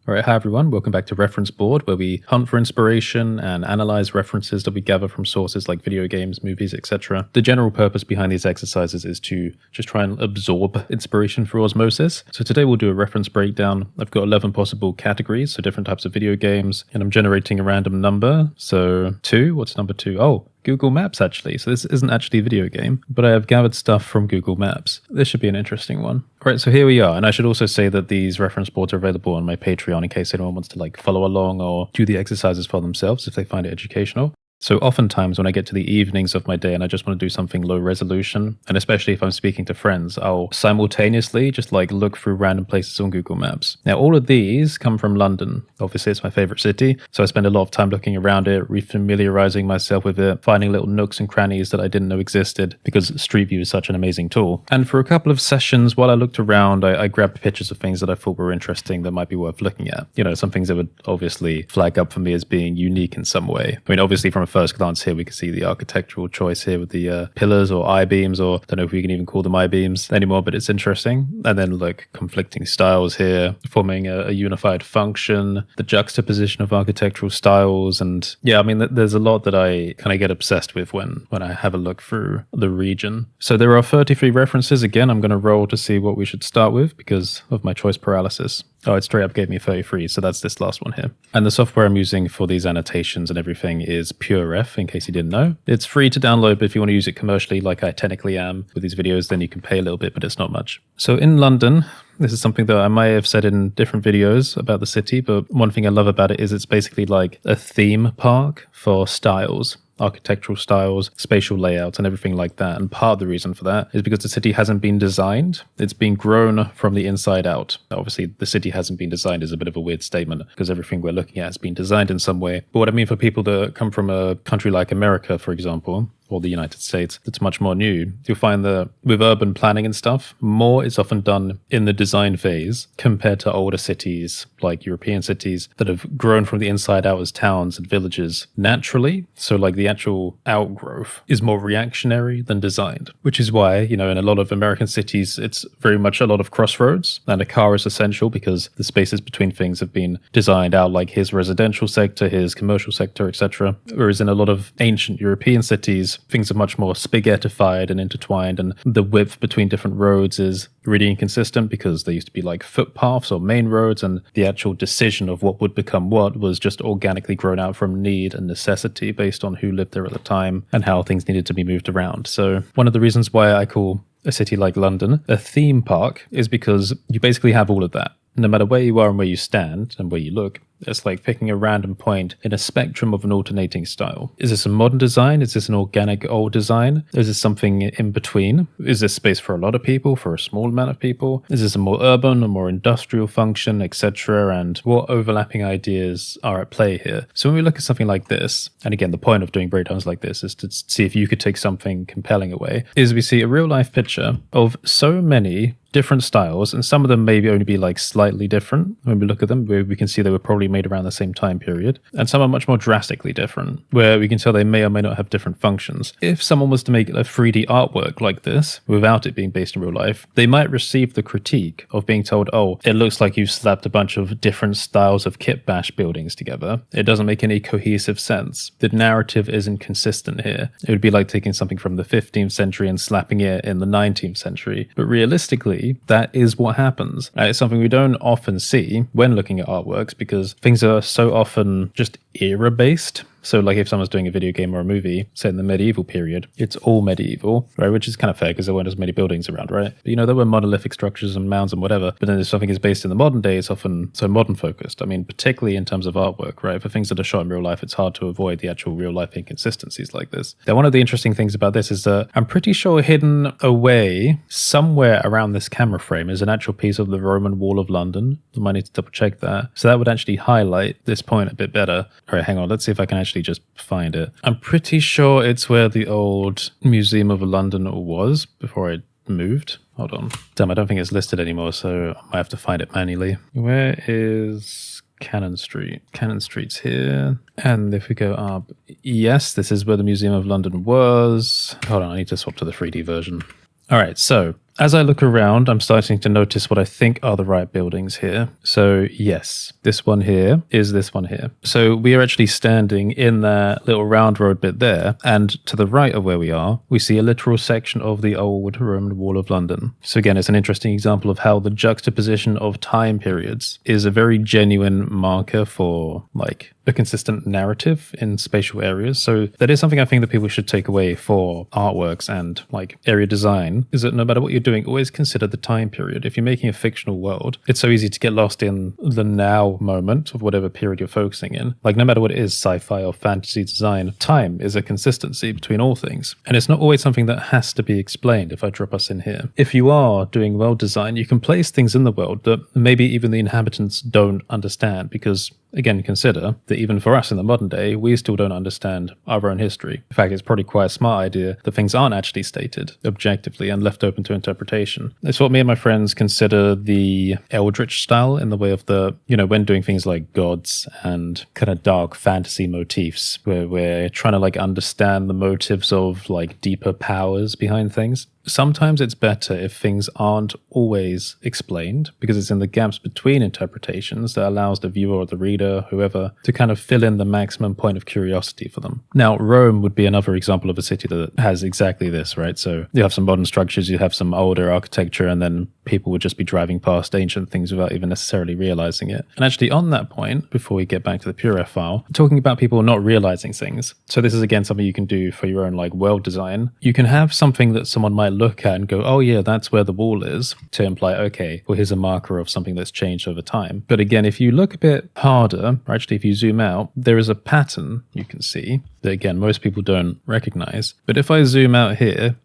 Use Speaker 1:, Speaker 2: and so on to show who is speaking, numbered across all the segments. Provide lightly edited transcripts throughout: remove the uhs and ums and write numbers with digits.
Speaker 1: All right, hi everyone. Welcome back to Reference Board, where we hunt for inspiration and analyze references that we gather from sources like video games, movies, etc. The general purpose behind these exercises is to just try and absorb inspiration through osmosis. So today we'll do a reference breakdown. I've got 11 possible categories, so different types of video games, and I'm generating a random number. So 2, what's number 2? Oh, Google Maps, actually. So this isn't actually a video game, but I have gathered stuff from Google Maps. This should be an interesting one. All right, so here we are. And I should also say that these reference boards are available on my Patreon in case anyone wants to follow along or do the exercises for themselves if they find it educational. So oftentimes when I get to the evenings of my day and I just want to do something low resolution, and especially if I'm speaking to friends, I'll simultaneously just look through random places on Google Maps. Now, all of these come from London. Obviously, it's my favorite city, so I spend a lot of time looking around it, refamiliarizing myself with it, finding little nooks and crannies that I didn't know existed because Street View is such an amazing tool. And for a couple of sessions while I looked around, I grabbed pictures of things that I thought were interesting that might be worth looking at. You know, some things that would obviously flag up for me as being unique in some way. I mean, obviously from a first glance here, we can see the architectural choice here with the pillars or I-beams, or I don't know if we can even call them I-beams anymore, but it's interesting. And then conflicting styles here, forming a unified function, the juxtaposition of architectural styles. And yeah, I mean, there's a lot that I kind of get obsessed with when I have a look through the region. So there are 33 references. Again, I'm going to roll to see what we should start with because of my choice paralysis. Oh, it straight up gave me 33, so that's this last one here. And the software I'm using for these annotations and everything is PureRef, in case you didn't know. It's free to download, but if you want to use it commercially, like I technically am with these videos, then you can pay a little bit, but it's not much. So in London, this is something that I might have said in different videos about the city, but one thing I love about it is it's basically like a theme park for styles. Architectural styles, spatial layouts, and everything like that. And part of the reason for that is because the city hasn't been designed. It's been grown from the inside out. Obviously, the city hasn't been designed is a bit of a weird statement because everything we're looking at has been designed in some way. But what I mean for people that come from a country like America, for example, or the United States, that's much more new, you'll find that with urban planning and stuff, more is often done in the design phase compared to older cities, like European cities that have grown from the inside out as towns and villages naturally. So the actual outgrowth is more reactionary than designed, which is why, in a lot of American cities, it's very much a lot of crossroads, and a car is essential because the spaces between things have been designed out, like his residential sector, his commercial sector, etc. Whereas in a lot of ancient European cities, things are much more spaghettified and intertwined, and the width between different roads is really inconsistent because they used to be like footpaths or main roads, and the actual decision of what would become what was just organically grown out from need and necessity based on who lived there at the time and how things needed to be moved around. So one of the reasons why I call a city like London a theme park is because you basically have all of that. No matter where you are and where you stand and where you look, it's like picking a random point in a spectrum of an alternating style. Is this a modern design? Is this an organic old design? Is this something in between? Is this space for a lot of people, for a small amount of people? Is this a more urban, a more industrial function, etc.? And what overlapping ideas are at play here? So when we look at something like this, and again, the point of doing breakdowns like this is to see if you could take something compelling away, is we see a real life picture of so many different styles, and some of them maybe only be slightly different. When we look at them, we can see they were probably made around the same time period, and some are much more drastically different, where we can tell they may or may not have different functions. If someone was to make a 3D artwork like this, without it being based in real life, they might receive the critique of being told, oh, it looks like you've slapped a bunch of different styles of kit bash buildings together. It doesn't make any cohesive sense. The narrative isn't consistent here. It would be like taking something from the 15th century and slapping it in the 19th century. But realistically, that is what happens. It's something we don't often see when looking at artworks because things are so often just era-based. So if someone's doing a video game or a movie set in the medieval period, it's all medieval, right? Which is kind of fair because there weren't as many buildings around, right? But there were monolithic structures and mounds and whatever. But then if something is based in the modern day, it's often so modern focused. I mean, particularly in terms of artwork, right? For things that are shot in real life, it's hard to avoid the actual real life inconsistencies like this. Now, one of the interesting things about this is that I'm pretty sure hidden away somewhere around this camera frame is an actual piece of the Roman Wall of London. I might need to double check that. So that would actually highlight this point a bit better. All right, hang on. Let's see if I can actually just find it. I'm pretty sure it's where the old Museum of London was before I moved. Hold on. Damn, I don't think it's listed anymore, so I might have to find it manually. Where is Cannon Street? Cannon Street's here. And if we go up, yes, this is where the Museum of London was. Hold on, I need to swap to the 3D version. All right, so as I look around, I'm starting to notice what I think are the right buildings here. So yes, this one here is this one here. So we are actually standing in that little round road bit there, and to the right of where we are, we see a literal section of the old Roman Wall of London. So again, it's an interesting example of how the juxtaposition of time periods is a very genuine marker for like a consistent narrative in spatial areas. So that is something I think that people should take away for artworks and like area design, is that no matter what you're doing, always consider the time period. If you're making a fictional world, it's so easy to get lost in the now moment of whatever period you're focusing in. Like no matter what it is, sci-fi or fantasy design, time is a consistency between all things. And it's not always something that has to be explained. If I drop us in here, if you are doing world design, you can place things in the world that maybe even the inhabitants don't understand, because again, consider that even for us in the modern day, we still don't understand our own history. In fact, it's probably quite a smart idea that things aren't actually stated objectively and left open to interpretation. It's what me and my friends consider the Eldritch style in the way of the, when doing things like gods and kind of dark fantasy motifs, where we're trying to like understand the motives of like deeper powers behind things. Sometimes it's better if things aren't always explained, because it's in the gaps between interpretations that allows the viewer or the reader, whoever, to kind of fill in the maximum point of curiosity for them. Now, Rome would be another example of a city that has exactly this, right? So you have some modern structures, you have some older architecture, and then people would just be driving past ancient things without even necessarily realizing it. And actually on that point, before we get back to the PureRef file, talking about people not realizing things. So this is again something you can do for your own like world design. You can have something that someone might look at and go, oh yeah, that's where the wall is, to imply, okay, well here's a marker of something that's changed over time. But again, if you look a bit harder, or actually if you zoom out, there is a pattern you can see that again, most people don't recognize. But if I zoom out here,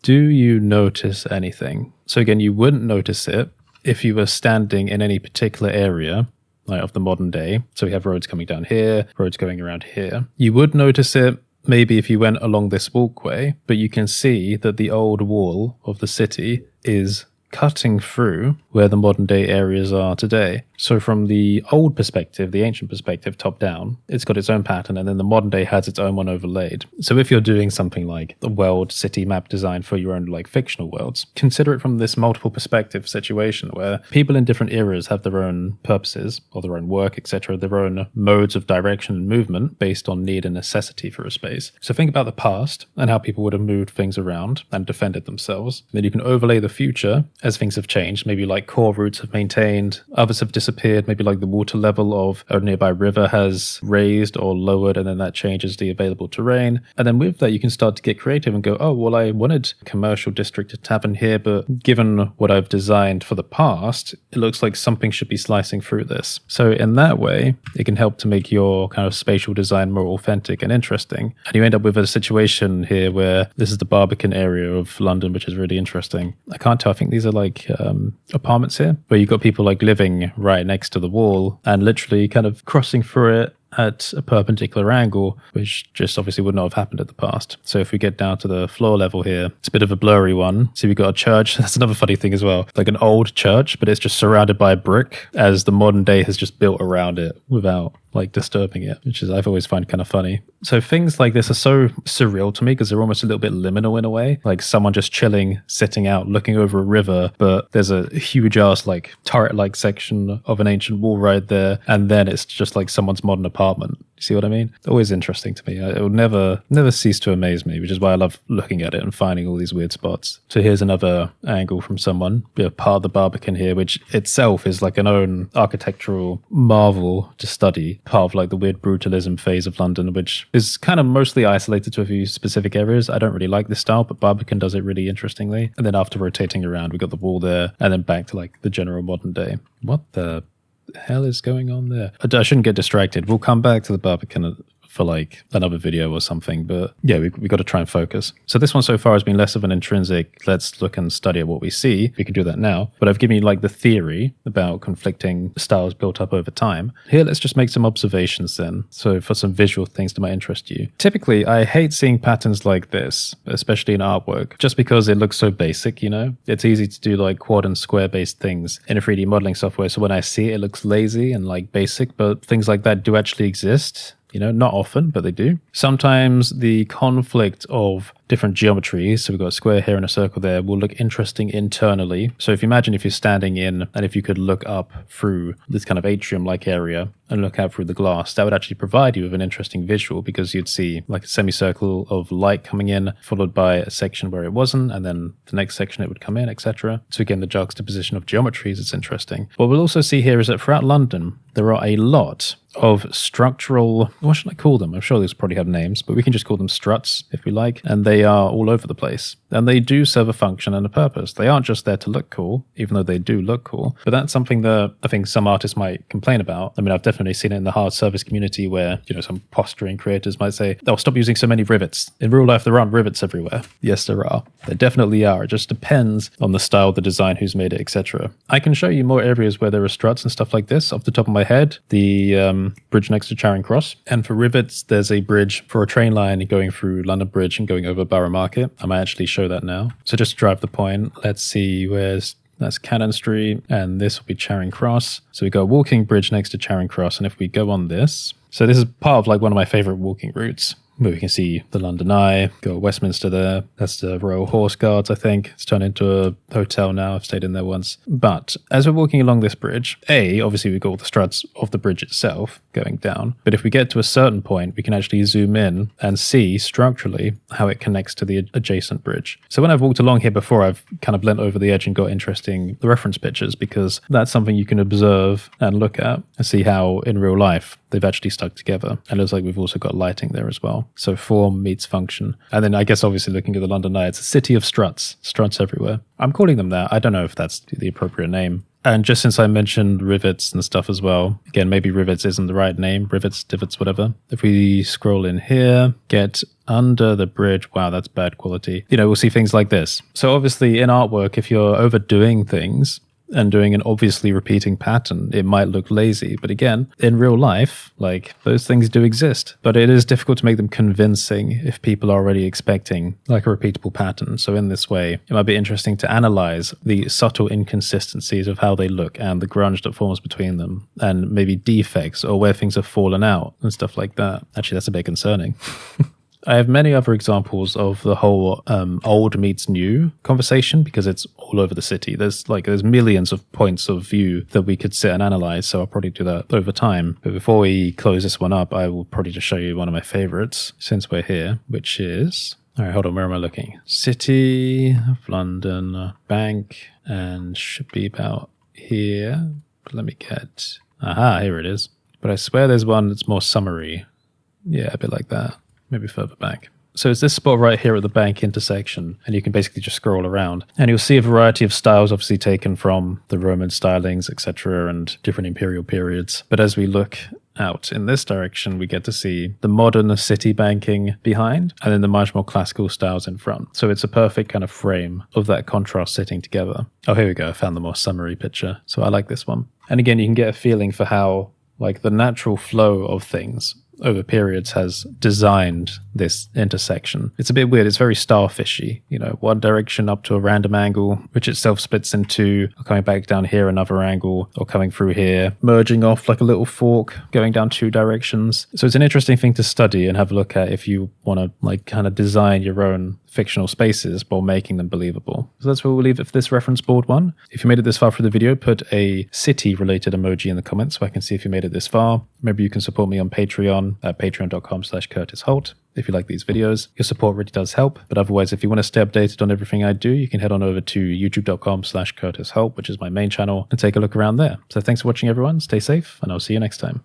Speaker 1: do you notice anything? So again, you wouldn't notice it if you were standing in any particular area like of the modern day. So we have roads coming down here, roads going around here. You would notice it maybe if you went along this walkway, but you can see that the old wall of the city is cutting through where the modern day areas are today. So from the old perspective, the ancient perspective, top down, it's got its own pattern, and then the modern day has its own one overlaid. So if you're doing something like the world city map design for your own like fictional worlds, consider it from this multiple perspective situation where people in different eras have their own purposes or their own work, etc., their own modes of direction and movement based on need and necessity for a space. So think about the past and how people would have moved things around and defended themselves. Then you can overlay the future as things have changed. Maybe like core routes have maintained, others have disappeared, maybe like the water level of a nearby river has raised or lowered, and then that changes the available terrain. And then with that, you can start to get creative and go, oh, well, I wanted a commercial district to tavern here, but given what I've designed for the past, it looks like something should be slicing through this. So in that way, it can help to make your kind of spatial design more authentic and interesting. And you end up with a situation here where this is the Barbican area of London, which is really interesting. I can't tell. I think these are like apartments here, where you've got people like living right next to the wall and literally kind of crossing through it at a perpendicular angle, which just obviously would not have happened in the past. So if we get down to the floor level here, it's a bit of a blurry one. So we've got a church. That's another funny thing as well. Like an old church, but it's just surrounded by brick, as the modern day has just built around it without like disturbing it, which is I've always find kind of funny. So things like this are so surreal to me because they're almost a little bit liminal in a way, like someone just chilling, sitting out, looking over a river, but there's a huge ass like turret-like section of an ancient wall right there, and then it's just like someone's modern apartment. You see what I mean? Always interesting to me. It will never cease to amaze me, which is why I love looking at it and finding all these weird spots. So here's another angle from someone, part of the Barbican here, which itself is like an own architectural marvel to study, part of like the weird brutalism phase of London, which is kind of mostly isolated to a few specific areas. I don't really like this style, but Barbican does it really interestingly. And then after rotating around, we got the wall there, and then back to like the general modern day. What the hell is going on there? I shouldn't get distracted. We'll come back to the Barbican for like another video or something, but yeah, we got to try and focus. So this one so far has been less of an intrinsic, let's look and study what we see. We can do that now, but I've given you like the theory about conflicting styles built up over time. Here, let's just make some observations then. So for some visual things that might interest you. Typically, I hate seeing patterns like this, especially in artwork, just because it looks so basic, you know? It's easy to do like quad and square based things in a 3D modeling software. So when I see it, it looks lazy and like basic, but things like that do actually exist Not often, but they do. Sometimes the conflict of different geometries, so we've got a square here and a circle there, will look interesting internally. So if you imagine if you're standing in and if you could look up through this kind of atrium-like area and look out through the glass, that would actually provide you with an interesting visual, because you'd see like a semicircle of light coming in, followed by a section where it wasn't, and then the next section it would come in, etc. So again, the juxtaposition of geometries is interesting. What we'll also see here is that throughout London, there are a lot of structural, what should I call them? I'm sure these probably have names, but we can just call them struts if we like. And they are all over the place. And they do serve a function and a purpose. They aren't just there to look cool, even though they do look cool. But that's something that I think some artists might complain about. I mean, I've definitely seen it in the hard service community where, some posturing creators might say, oh, stop using so many rivets. In real life, there aren't rivets everywhere. Yes, there are. There definitely are. It just depends on the style, the design, who's made it, etc. I can show you more areas where there are struts and stuff like this off the top of my head. The bridge next to Charing Cross. And for rivets, there's a bridge for a train line going through London Bridge and going over Borough Market. I might actually show that now. So just to drive the point, let's see that's Cannon Street, and this will be Charing Cross. So we got a walking bridge next to Charing Cross, and if we go on this, so this is part of like one of my favorite walking routes, where we can see the London Eye, go Westminster there. That's the Royal Horse Guards, I think. It's turned into a hotel now. I've stayed in there once. But as we're walking along this bridge, obviously we've got all the struts of the bridge itself going down. But if we get to a certain point, we can actually zoom in and see structurally how it connects to the adjacent bridge. So when I've walked along here before, I've kind of leant over the edge and got interesting reference pictures, because that's something you can observe and look at and see how in real life they've actually stuck together. And it looks like we've also got lighting there as well. So form meets function. And then I guess obviously looking at the London Eye, it's a city of struts everywhere. I'm calling them that. I don't know if that's the appropriate name. And just since I mentioned rivets and stuff as well, again, maybe rivets isn't the right name, rivets, divots, whatever. If we scroll in here, get under the bridge, wow, that's bad quality. We'll see things like this. So obviously in artwork, if you're overdoing things and doing an obviously repeating pattern, it might look lazy. But again, in real life, like those things do exist, but it is difficult to make them convincing if people are already expecting like a repeatable pattern. So in this way, it might be interesting to analyze the subtle inconsistencies of how they look and the grunge that forms between them, and maybe defects or where things have fallen out and stuff like that. Actually, that's a bit concerning. I have many other examples of the whole old meets new conversation, because it's all over the city. There's millions of points of view that we could sit and analyze, so I'll probably do that over time. But before we close this one up, I will probably just show you one of my favorites since we're here, which is... All right, hold on, where am I looking? City of London, Bank, and should be about here. Let me get... Aha, here it is. But I swear there's one that's more summary. Yeah, a bit like that. Maybe further back. So it's this spot right here at the Bank intersection, and you can basically just scroll around and you'll see a variety of styles obviously taken from the Roman stylings, etc., and different imperial periods. But as we look out in this direction, we get to see the modern city banking behind and then the much more classical styles in front. So it's a perfect kind of frame of that contrast sitting together. Oh, here we go. I found the more summary picture. So I like this one. And again, you can get a feeling for how like the natural flow of things over periods has designed this intersection. It's a bit weird. It's very starfishy, one direction up to a random angle, which itself splits into coming back down here, another angle, or coming through here, merging off like a little fork, going down two directions. So it's an interesting thing to study and have a look at if you want to like kind of design your own fictional spaces while making them believable. So that's where we'll leave it for this reference board one. If you made it this far through the video, put a city related emoji in the comments so I can see if you made it this far. Remember, you can support me on Patreon at patreon.com/Curtis Holt. If you like these videos, your support really does help. But otherwise, if you want to stay updated on everything I do, you can head on over to youtube.com/Curtis Holt, which is my main channel, and take a look around there. So thanks for watching, everyone. Stay safe, and I'll see you next time.